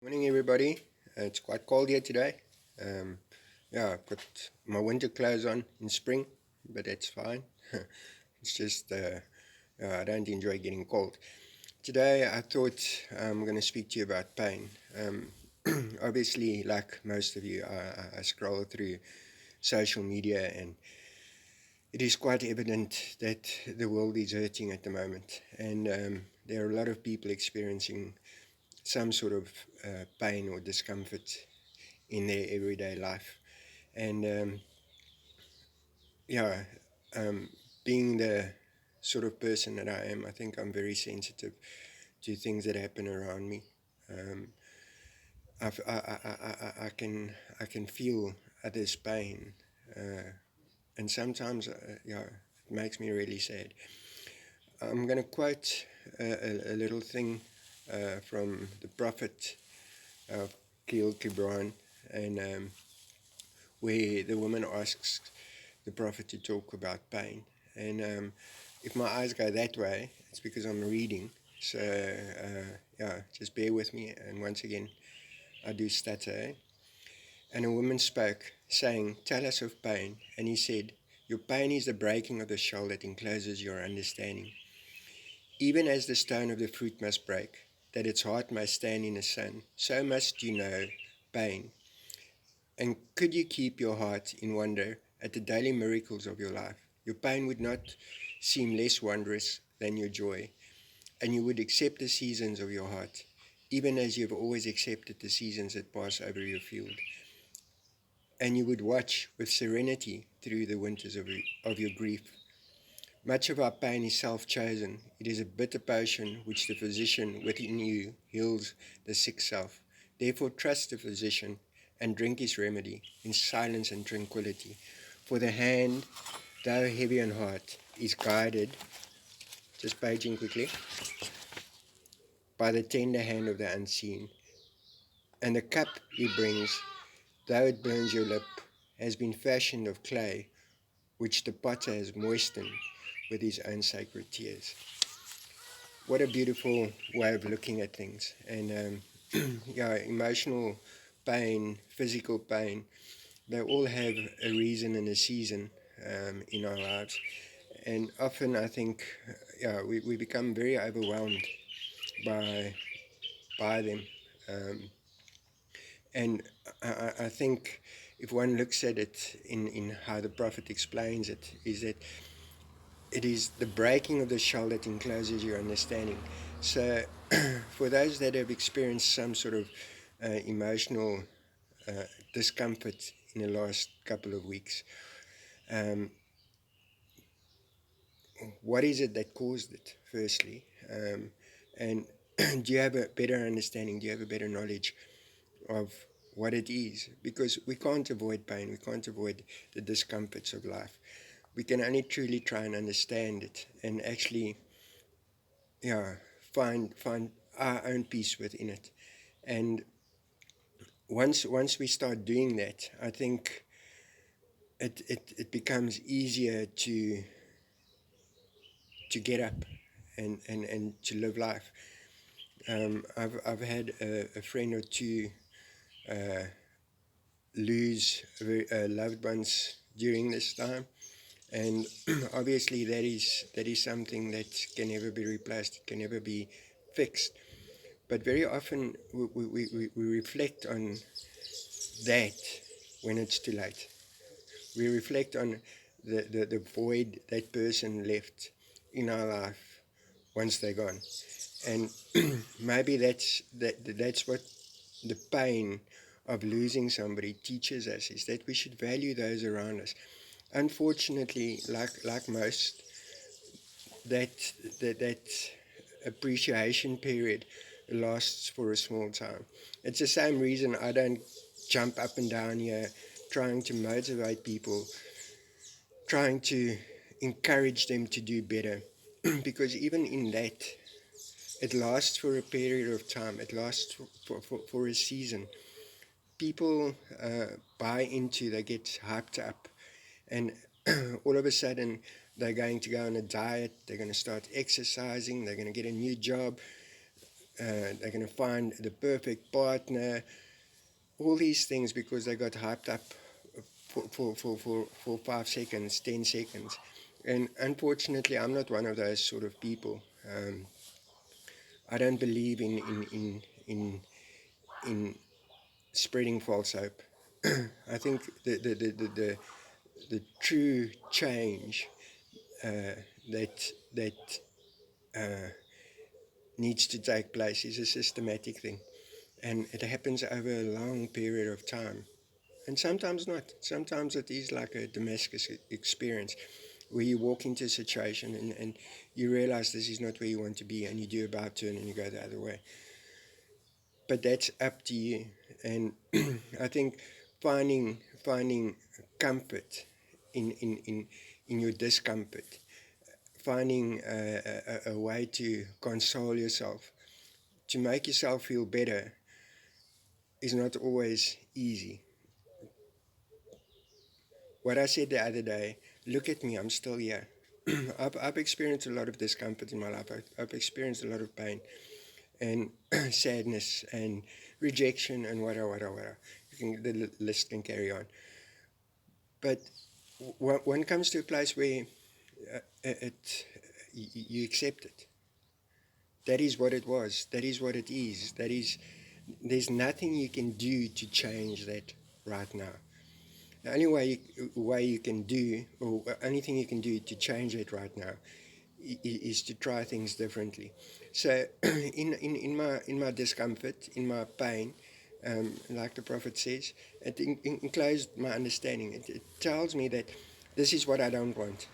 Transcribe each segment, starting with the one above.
Morning, everybody. It's quite cold here today. Um, I've got my winter clothes on in spring, but that's fine. It's just I don't enjoy getting cold. Today, I thought I'm going to speak to you about pain. Obviously, like most of you, I scroll through social media, and it is quite evident that the world is hurting at the moment, and there are a lot of people experiencing some sort of pain or discomfort in their everyday life. And yeah, um, being the sort of person that I am, I think I'm very sensitive to things that happen around me. Um, I can feel others' pain, and sometimes it makes me really sad. I'm going to quote a little thing from the Prophet of Keel Gibran, and where the woman asks the Prophet to talk about pain. And if my eyes go that way, it's because I'm reading. So, just bear with me. And once again, I do stutter. And a woman spoke, saying, "Tell us of pain." And he said, "Your pain is the breaking of the shell that encloses your understanding. Even as the stone of the fruit must break, that its heart may stand in the sun, so must you know pain. And could you keep your heart in wonder at the daily miracles of your life, your pain would not seem less wondrous than your joy, and you would accept the seasons of your heart, even as you have always accepted the seasons that pass over your field. And you would watch with serenity through the winters of your grief. Much of our pain is self-chosen. It is a bitter potion which the physician within you heals the sick self. Therefore trust the physician and drink his remedy in silence and tranquility. For the hand, though heavy and hard, is guided, just paging quickly, by the tender hand of the unseen. And the cup he brings, though it burns your lip, has been fashioned of clay, which the potter has moistened with his own sacred tears. What a beautiful way of looking at things. And emotional pain, physical pain, they all have a reason and a season in our lives. And often I think we become very overwhelmed by them. Um, and I think if one looks at it in how the Prophet explains it, is that it is the breaking of the shell that encloses your understanding. So, for those that have experienced some sort of emotional discomfort in the last couple of weeks, um, what is it that caused it, firstly? And do you have a better understanding? Do you have a better knowledge of what it is? Because we can't avoid pain, we can't avoid the discomforts of life. We can only truly try and understand it and actually yeah, find our own peace within it. And once we start doing that, I think it becomes easier to get up and to live life. I've had a friend or two lose loved ones during this time, and obviously that is something that can never be replaced. It can never be fixed. But very often we reflect on that when it's too late. We reflect on the void that person left in our life once they're gone. And maybe that's what the pain of losing somebody teaches us, is that we should value those around us. Unfortunately, like most, that appreciation period lasts for a small time. It's the same reason I don't jump up and down here trying to motivate people, trying to encourage them to do better. Because even in that, it lasts for a period of time, it lasts for a season. People buy into, they get hyped up, and all of a sudden they're going to go on a diet, they're going to start exercising, they're going to get a new job, they're going to find the perfect partner, all these things because they got hyped up for 5 seconds, 10 seconds. And unfortunately, I'm not one of those sort of people. I don't believe in spreading false hope. I think the true change that uh, needs to take place is a systematic thing, and it happens over a long period of time. And sometimes not. Sometimes it is like a Damascus experience where you walk into a situation and you realize this is not where you want to be, and you do about turn and you go the other way. But that's up to you. And I think finding comfort in your discomfort, finding a way to console yourself, to make yourself feel better, is not always easy. What I said the other day, look at me, I'm still here. I've experienced a lot of discomfort in my life. I've experienced a lot of pain and sadness and rejection and whatever. The list can carry on. But one comes to a place where you accept it. That is what it was. That is what it is. There's nothing you can do to change that right now. The only way you can do, or only thing you can do to change it right now, is to try things differently. So, in my discomfort, in my pain, like the Prophet says, it enclosed my understanding. It tells me that this is what I don't want,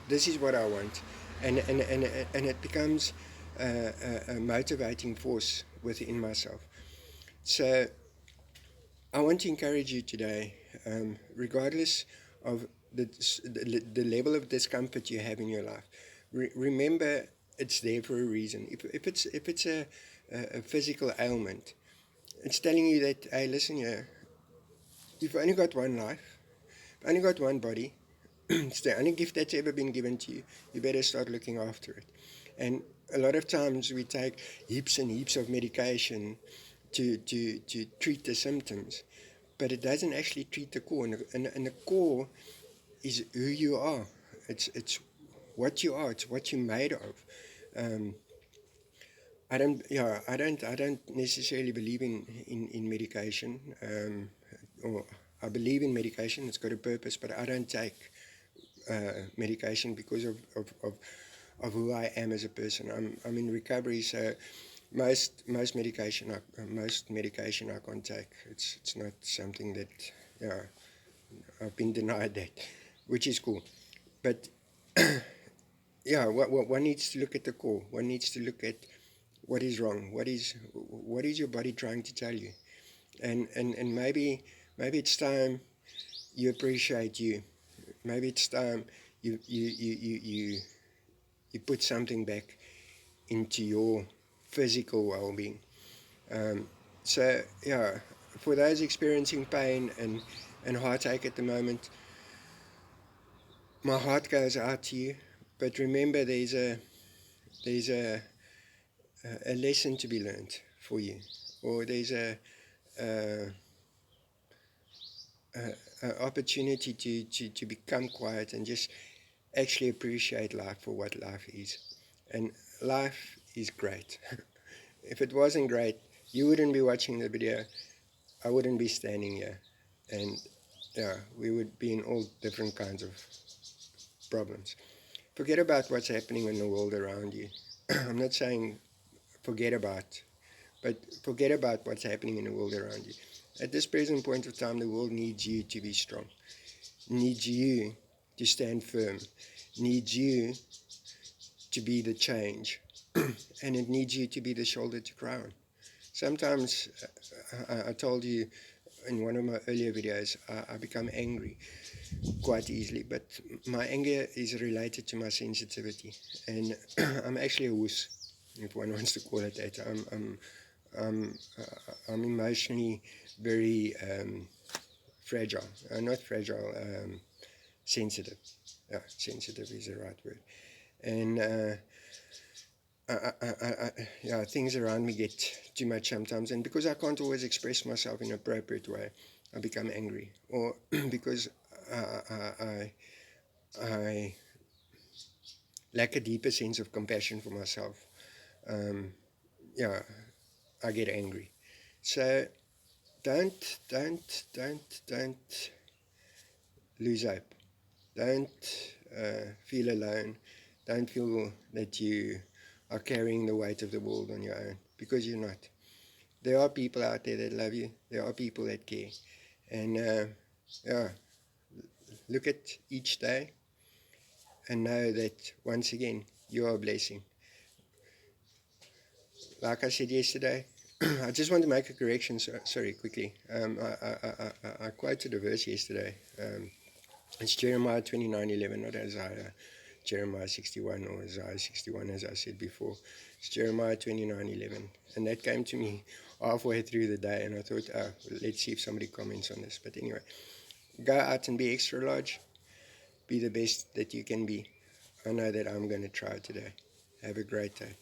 this is what I want, and it becomes a motivating force within myself. So I want to encourage you today, regardless of the level of discomfort you have in your life, remember it's there for a reason. If it's a physical ailment, it's telling you that, hey, listen here, you've only got one life, you've only got one body. It's the only gift that's ever been given to you. You better start looking after it. And a lot of times we take heaps and heaps of medication to treat the symptoms, but it doesn't actually treat the core. And the core is who you are. It's what you are. It's what you're made of. Um, I don't necessarily believe in medication. Or I believe in medication. It's got a purpose, but I don't take medication because of who I am as a person. I'm in recovery, so most medication I can't take. It's not something that, yeah, I've been denied that, which is cool. But yeah, one needs to look at the core. One needs to look at what is wrong. What is your body trying to tell you? And maybe it's time you appreciate you. Maybe it's time you put something back into your physical well-being. So yeah, for those experiencing pain and heartache at the moment, my heart goes out to you. But remember, there's a lesson to be learned for you, or there's a, a opportunity to become quiet and just actually appreciate life for what life is. And life is great. If it wasn't great, you wouldn't be watching the video. I wouldn't be standing here, and yeah, we would be in all different kinds of problems. Forget about what's happening in the world around you. I'm not saying forget about, but forget about what's happening in the world around you. At this present point of time, the world needs you to be strong, needs you to stand firm, needs you to be the change, and it needs you to be the shoulder to cry on. Sometimes, I told you in one of my earlier videos, I become angry quite easily, but my anger is related to my sensitivity, and I'm actually a wuss, if one wants to call it that. I'm emotionally very fragile, not fragile, sensitive. Yeah, sensitive is the right word. And yeah, things around me get too much sometimes, and because I can't always express myself in an appropriate way, I become angry, or because I lack a deeper sense of compassion for myself. Um, yeah, I get angry. So don't lose hope. Don't feel alone. Don't feel that you are carrying the weight of the world on your own, because you're not. There are people out there that love you. There are people that care. And yeah, look at each day and know that once again, you are a blessing. Like I said yesterday, I just want to make a correction. Sorry, quickly. I quoted a verse yesterday. It's Jeremiah 29:11, not Isaiah Jeremiah 61 or Isaiah 61, as I said before. It's Jeremiah 29:11. And that came to me halfway through the day, and I thought, oh, let's see if somebody comments on this. But anyway, go out and be extra large. Be the best that you can be. I know that I'm going to try today. Have a great day.